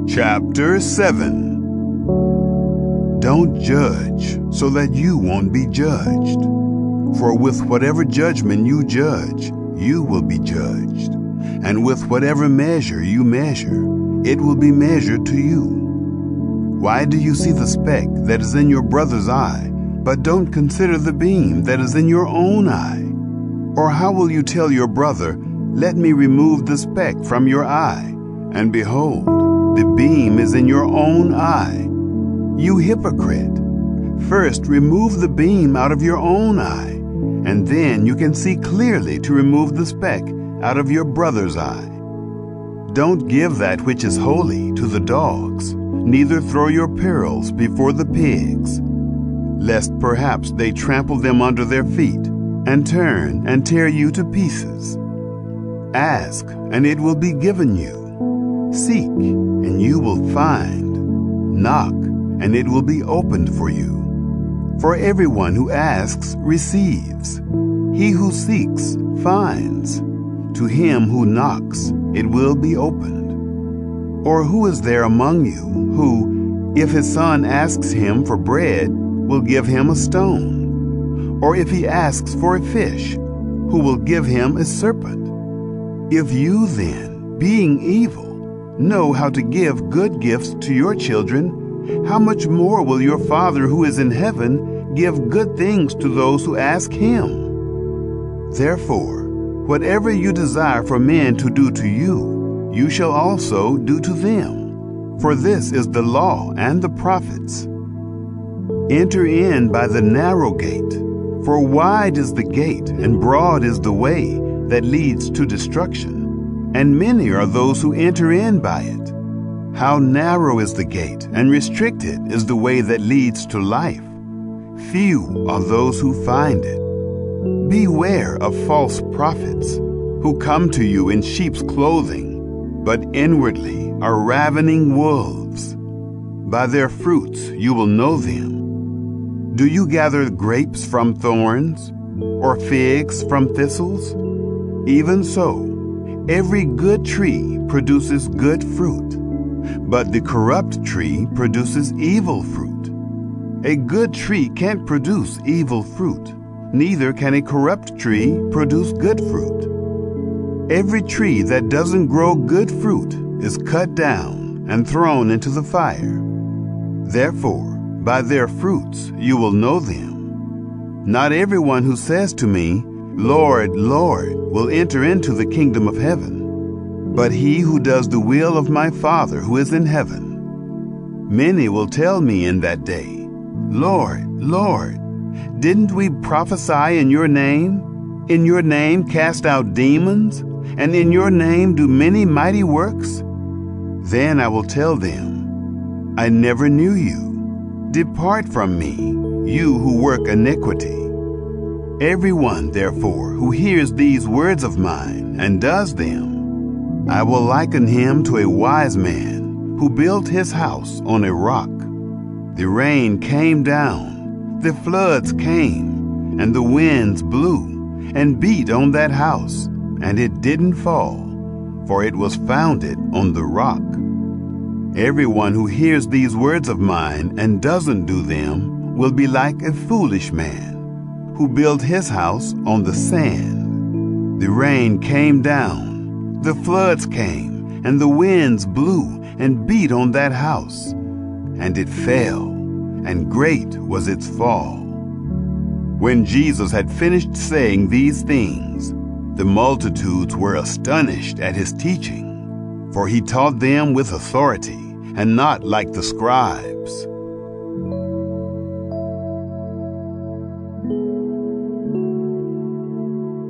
Chapter 7. Don't judge so that you won't be judged. For with whatever judgment you judge, you will be judged. And with whatever measure you measure, it will be measured to you. Why do you see the speck that is in your brother's eye, but don't consider the beam that is in your own eye? Or how will you tell your brother, "Let me remove the speck from your eye," and behold, the beam is in your own eye? You hypocrite! First remove the beam out of your own eye, and then you can see clearly to remove the speck out of your brother's eye. Don't give that which is holy to the dogs, neither throw your pearls before the pigs, lest perhaps they trample them under their feet, and turn and tear you to pieces. Ask, and it will be given you. Seek, and you will find. Knock, and it will be opened for you. For everyone who asks receives. He who seeks finds. To him who knocks it will be opened. Or who is there among you who, if his son asks him for bread, will give him a stone? Or if he asks for a fish, who will give him a serpent? If you then, being evil, know how to give good gifts to your children, how much more will your Father who is in heaven give good things to those who ask him? Therefore, whatever you desire for men to do to you, you shall also do to them. For this is the law and the prophets. Enter in by the narrow gate, for wide is the gate and broad is the way that leads to destruction, and many are those who enter in by it. How narrow is the gate, and restricted is the way that leads to life. Few are those who find it. Beware of false prophets, who come to you in sheep's clothing, but inwardly are ravening wolves. By their fruits you will know them. Do you gather grapes from thorns, or figs from thistles? Even so, every good tree produces good fruit, but the corrupt tree produces evil fruit. A good tree can't produce evil fruit, neither can a corrupt tree produce good fruit. Every tree that doesn't grow good fruit is cut down and thrown into the fire. Therefore, by their fruits you will know them. Not everyone who says to me, "Lord, Lord," will enter into the kingdom of heaven, but he who does the will of my Father who is in heaven. Many will tell me in that day, "Lord, Lord, didn't we prophesy in your name? In your name cast out demons? And in your name do many mighty works?" Then I will tell them, "I never knew you. Depart from me, you who work iniquity." Everyone, therefore, who hears these words of mine and does them, I will liken him to a wise man who built his house on a rock. The rain came down, the floods came, and the winds blew and beat on that house, and it didn't fall, for it was founded on the rock. Everyone who hears these words of mine and doesn't do them will be like a foolish man who built his house on the sand. The rain came down, the floods came, and the winds blew and beat on that house, and it fell, and great was its fall. When Jesus had finished saying these things, the multitudes were astonished at his teaching, for he taught them with authority, and not like the scribes.